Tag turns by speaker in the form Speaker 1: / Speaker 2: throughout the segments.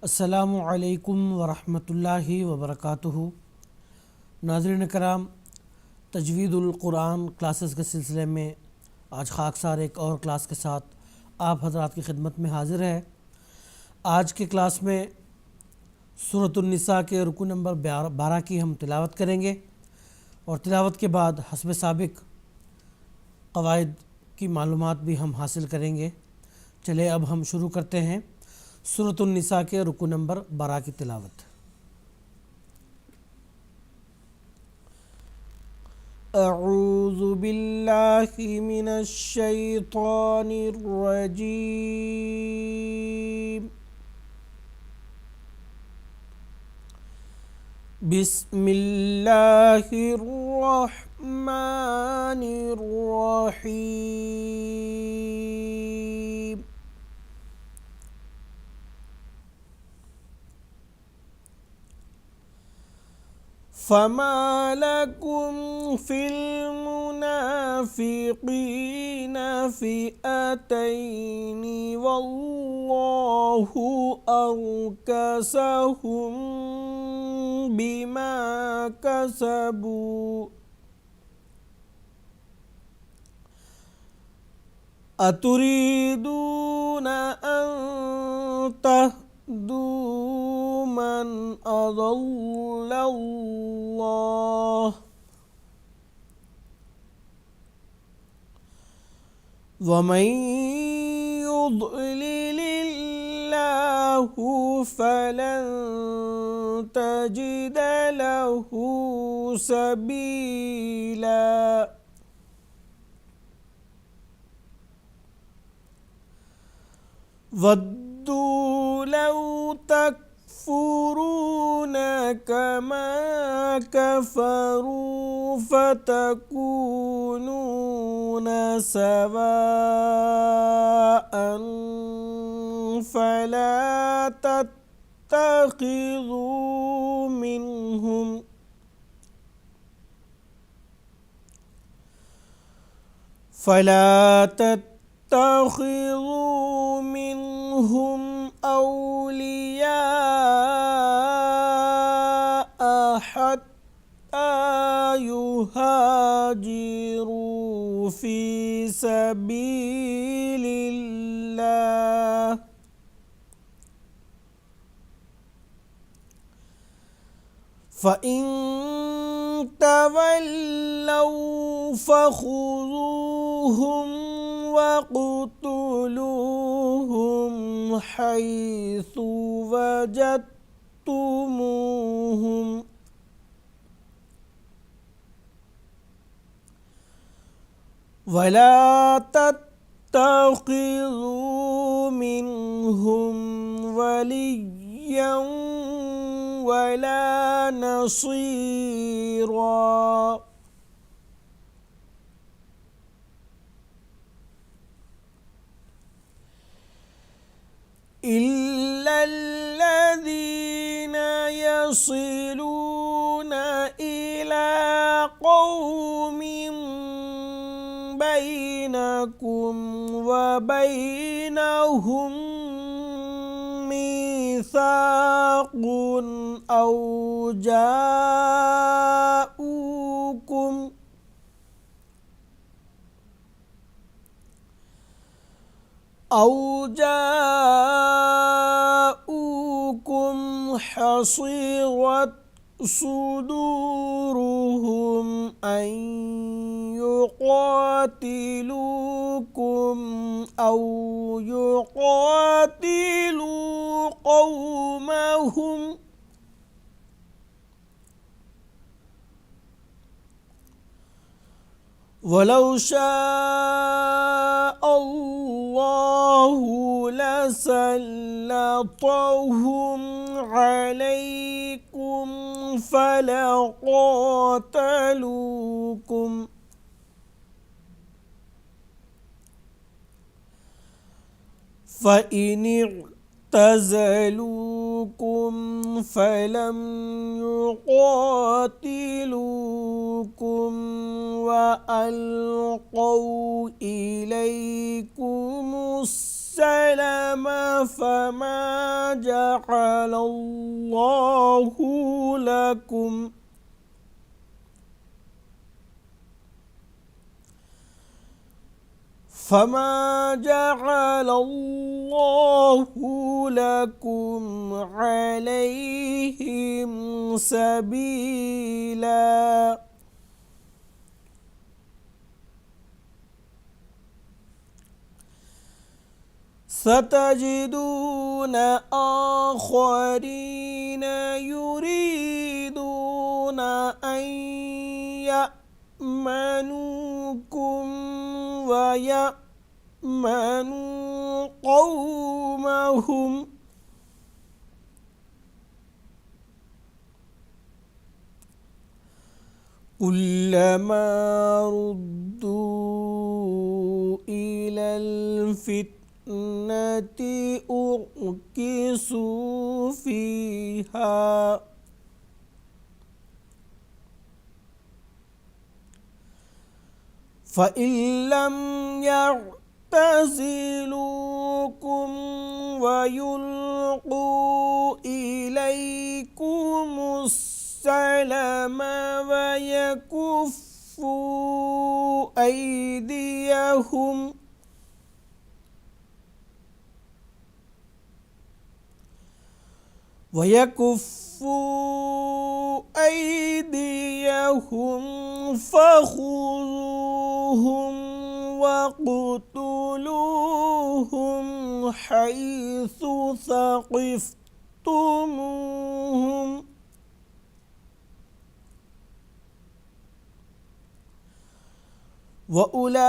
Speaker 1: السلام علیکم ورحمۃ اللہ وبرکاتہ۔ ناظرین کرام، تجوید القرآن کلاسز کے سلسلے میں آج خاکسار ایک اور کلاس کے ساتھ آپ حضرات کی خدمت میں حاضر ہے۔ آج کے کلاس میں سورۃ النساء کے رکوع نمبر 12 کی ہم تلاوت کریں گے، اور تلاوت کے بعد حسب سابق قواعد کی معلومات بھی ہم حاصل کریں گے۔ چلے اب ہم شروع کرتے ہیں سورۃ النساء کے رکوع نمبر 12 کی تلاوت۔ اعوذ باللہ من الشیطان الرجیم، بسم اللہ الرحمن الرحیم۔ فما لكم في المنافقين فئتين والله أركسهم بما كسبوا أتريدون أن تهدوا من أضل الله ومن يضلل الله فلن تجد له سبيلا۔ ودوا لو تكفرون كما كفروا فتكونون سواء فلا تتخذوا منهم أولياء حتى يهاجروا في سبيل الله، فإن تولوا فخذوهم وَاقْتُلُوهُمْ حَيْثُ وَجَدتُّمُوهُمْ وَلَا تَتَّخِذُوا مِنْهُمْ وَلِيًّا وَلَا نَصِيرًا۔ إِلَّا الَّذِينَ يَصِلُونَ إِلَى قَوْمٍ بَيْنَكُمْ وَبَيْنَهُم مِّيثَاقٌ أَوْ جاءوكم حصيرت صدورهم أن يقاتلوكم أو يقاتلوا قومهم وَلَوْ شَاءَ اللَّهُ لَسَلَّطَهُمْ عَلَيْكُمْ فَلَقَاتَلُوكُمْ فَإِنِ اعتزلوكم فلم يقاتلوكم وألقوا إليكم السلم فما جعل الله لكم عليهم سبيلا ستجدون آخرين يريدون أن يأمنوكم ويأمنوا قومهم كلما ردوا إلى الفتنة أركسوا فيها فإن لم يعتزلوكم ويلقوا إليكم السلم ويكفوا أيديهم فخذوهم واقتلوهم حيث ثقفتموهم وأولئكم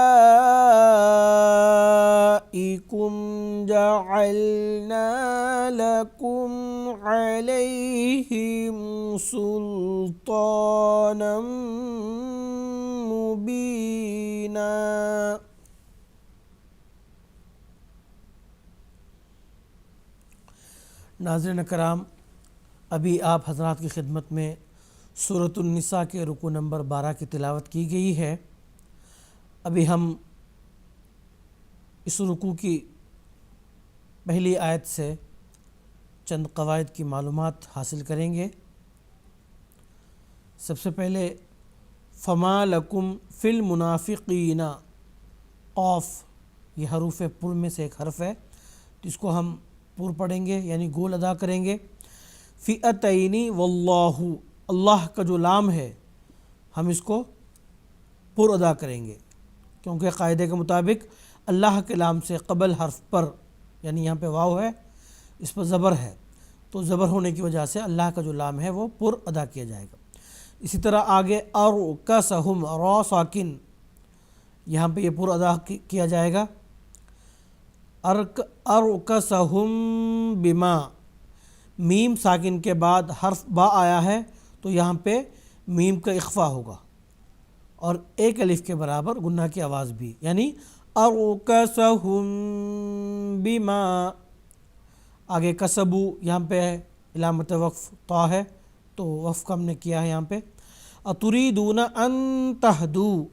Speaker 1: جعلنا لكم عليهم سلطانا مبینا۔ ناظرین کرام، ابھی آپ حضرات کی خدمت میں سورۃ النساء کے رکوع نمبر 12 کی تلاوت کی گئی ہے۔ ابھی ہم اس رکوع کی پہلی آیت سے چند قواعد کی معلومات حاصل کریں گے۔ سب سے پہلے فما لکم فی المنافقین، قاف یہ حروف پر میں سے ایک حرف ہے، تو اس کو ہم پر پڑھیں گے یعنی گول ادا کریں گے۔ فئتین واللہ، اللہ کا جو لام ہے ہم اس کو پر ادا کریں گے، کیونکہ قاعدے کے مطابق اللہ کے لام سے قبل حرف پر، یعنی یہاں پہ واو ہے، اس پر زبر ہے، تو زبر ہونے کی وجہ سے اللہ کا جو لام ہے وہ پر ادا کیا جائے گا۔ اسی طرح آگے ارکسہم، را ساکن، یہاں پہ یہ پر ادا کیا جائے گا۔ ارکسہم بما، میم ساکن کے بعد حرف با آیا ہے تو یہاں پہ میم کا اخفا ہوگا اور ایک الف کے برابر غنہ کی آواز بھی، یعنی ارکسہم بما۔ آگے کسبو، یہاں پہ علامت وقف طا ہے تو وقف کا ہم نے کیا ہے یہاں پہ۔ اتریدون ان تہدو،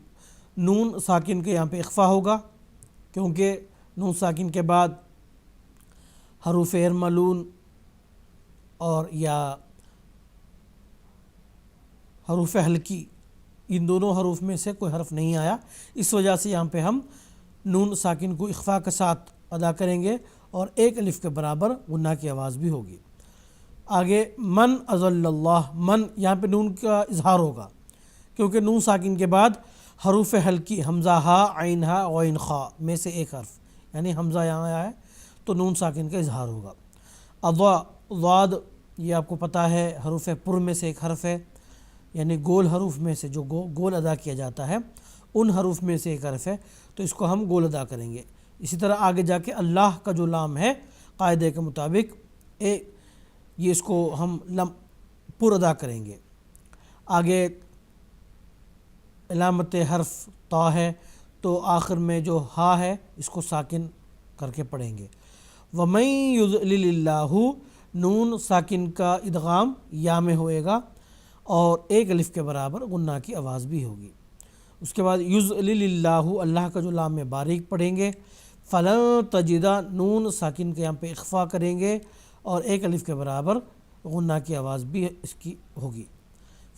Speaker 1: نون ساکن کے یہاں پہ اخفا ہوگا کیونکہ نون ساکن کے بعد حروف ارملون اور یا حروف حلقی، ان دونوں حروف میں سے کوئی حرف نہیں آیا، اس وجہ سے یہاں پہ ہم نون ساکن کو اخفا کے ساتھ ادا کریں گے اور ایک الف کے برابر غنہ کی آواز بھی ہوگی۔ آگے من اضل اللہ، من یہاں پہ نون کا اظہار ہوگا کیونکہ نون ساکن کے بعد حروف حلقی حمزہ ہا، عین ہا، غین خا میں سے ایک حرف، یعنی حمزہ یہاں آیا ہے تو نون ساکن کا اظہار ہوگا۔ اضا، ضاد یہ آپ کو پتہ ہے حروف پر میں سے ایک حرف ہے، یعنی گول حروف میں سے جو گول ادا کیا جاتا ہے ان حروف میں سے ایک حرف ہے، تو اس کو ہم گول ادا کریں گے۔ اسی طرح آگے جا کے اللہ کا جو لام ہے قاعدے کے مطابق یہ اس کو ہم پر ادا کریں گے۔ آگے علامت حرف طا ہے تو آخر میں جو ہا ہے اس کو ساکن کر کے پڑھیں گے۔ وَمَن يُضْلِلِ اللَّهُ نون ساکن کا ادغام یا میں ہوئے گا اور ایک الف کے برابر غنہ کی آواز بھی ہوگی۔ اس کے بعد یضلل اللہ، اللہ کا جو لام میں باریک پڑھیں گے۔ فلن تجدہ نون ساکن کے یہاں پہ اخفا کریں گے اور ایک الف کے برابر غنہ کی آواز بھی اس کی ہوگی۔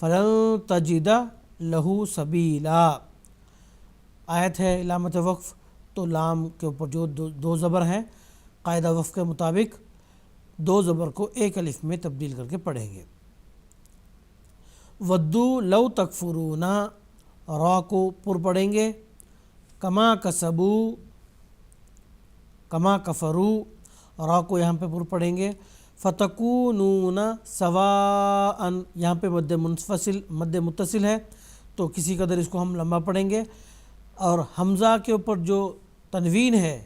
Speaker 1: فلن تجدہ لہو سبیلا، آیت ہے علامت وقف، تو لام کے اوپر جو دو زبر ہیں قاعدہ وقف کے مطابق دو زبر کو ایک الف میں تبدیل کر کے پڑھیں گے۔ ودو لو تکفرون، را کو پر پڑھیں گے۔ کما کسبو، کما کفرو، را کو یہاں پہ پر پڑھیں گے۔ فتکونون سواء، یہاں پہ مد متصل ہے تو کسی قدر اس کو ہم لمبا پڑھیں گے، اور حمزہ کے اوپر جو تنوین ہے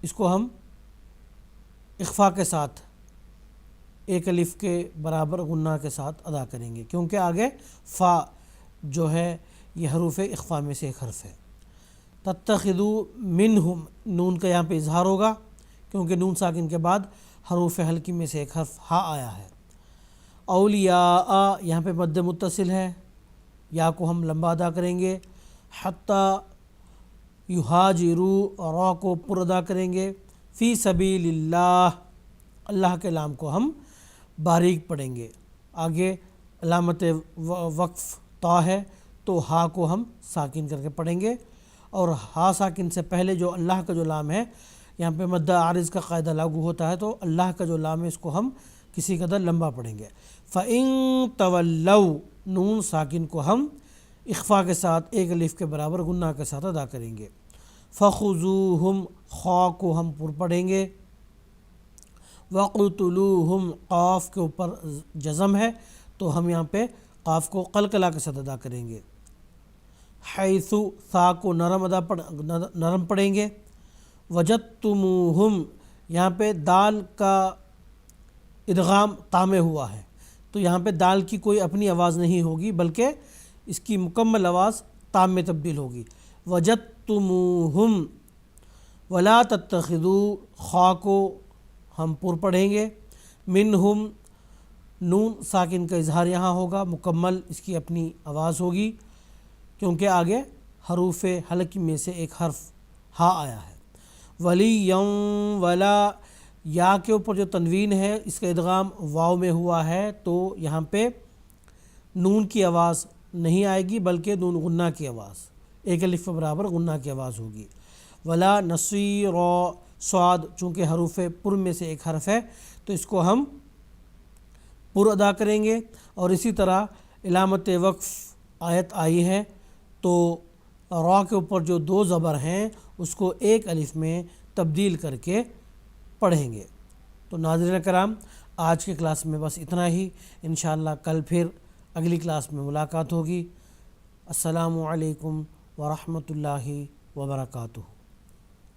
Speaker 1: اس کو ہم اخفا کے ساتھ ایک الف کے برابر غنہ کے ساتھ ادا کریں گے، کیونکہ آگے فا جو ہے یہ حروف اخفا میں سے ایک حرف ہے۔ تتخذوا منہم، نون کا یہاں پہ اظہار ہوگا کیونکہ نون ساکن کے بعد حروف حلقی میں سے ایک حرف ہا آیا ہے۔ اولیاء، یہاں پہ مد متصل ہے، یا کو ہم لمبا ادا کریں گے۔ حتی یہاجروا، را کو پر ادا کریں گے۔ فی سبیل اللہ، اللہ کے لام کو ہم باریک پڑھیں گے۔ آگے علامت وقف تا ہے تو ہا کو ہم ساکن کر کے پڑھیں گے، اور ہا ساکن سے پہلے جو اللہ کا جو لام ہے یہاں پہ مد عارض کا قاعدہ لاگو ہوتا ہے، تو اللہ کا جو لام ہے اس کو ہم کسی قدر لمبا پڑھیں گے۔ فَإِن تَوَلَّوْا، نون ساکن کو ہم اخفا کے ساتھ ایک الف کے برابر غنہ کے ساتھ ادا کریں گے۔ فَخُذُوهُمْ، خا کو ہم پر پڑھیں گے۔ وَقْتُلُوهُمْ، قاف کے اوپر جزم ہے تو ہم یہاں پہ قاف کو قلقلہ کے ساتھ ادا کریں گے۔ حیث، ثا کو نرم پڑھیں گے۔ وجدتموہم، یہاں پہ دال کا ادغام تا میں ہوا ہے تو یہاں پہ دال کی کوئی اپنی آواز نہیں ہوگی بلکہ اس کی مکمل آواز تا میں تبدیل ہوگی۔ وجدتموہم ولا تتخذوا، خا کو ہم پر پڑھیں گے۔ منہم، نون ساکن کا اظہار یہاں ہوگا، مکمل اس کی اپنی آواز ہوگی کیونکہ آگے حروف حلقی میں سے ایک حرف ہا آیا ہے۔ ولی ولا، یا کے اوپر جو تنوین ہے اس کا ادغام واو میں ہوا ہے تو یہاں پہ نون کی آواز نہیں آئے گی بلکہ نون غنہ کی آواز، ایک الف کے برابر غنہ کی آواز ہوگی۔ ولا نصیر، صاد چونکہ حروف پر میں سے ایک حرف ہے تو اس کو ہم پر ادا کریں گے، اور اسی طرح علامت وقف آیت آئی ہے تو را کے اوپر جو دو زبر ہیں اس کو ایک الف میں تبدیل کر کے پڑھیں گے۔ تو ناظرین کرام، آج کے کلاس میں بس اتنا ہی، انشاءاللہ کل پھر اگلی کلاس میں ملاقات ہوگی۔ السلام علیکم ورحمۃ اللہ وبرکاتہ۔